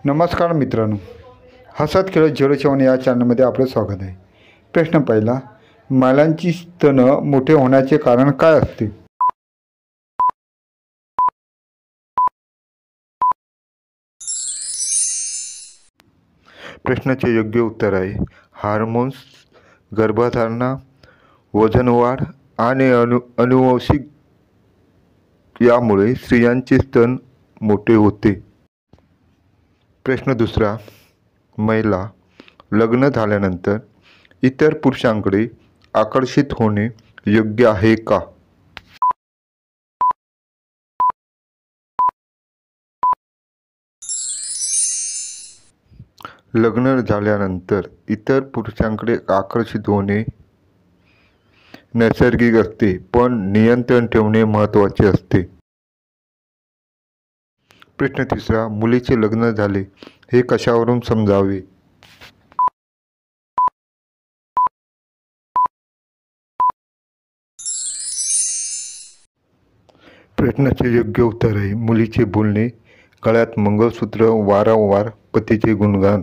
नमस्कार मित्रांनो, हसत खेळत झिरो या चॅनलमध्ये आपलं स्वागत आहे. प्रश्न पहिला, महिलांची स्तन मोठे होण्याचे कारण काय असते? प्रश्नाचे योग्य उत्तर आहे हार्मोन्स, गर्भधारणा, वजन वाढ आणि अनुवंशिक यामुळे स्त्रियांचे स्तन मोठे होते. प्रश्न दुसरा, महिला लग्न झाल्यानंतर इतर पुरुषांकडे आकर्षित होणे योग्य आहे का? लग्न झाल्यानंतर इतर पुरुषांकडे आकर्षित होणे नैसर्गिक असते, पण नियंत्रण ठेवणे महत्त्वाचे असते. प्रश्न तिसरा, मुलीचे लग्न झाले हे कशावरून समजावे? प्रश्नाचे योग्य उत्तर आहे मुलीचे बोलणे, गळ्यात मंगळसूत्र, वारंवार पतीचे गुणगान.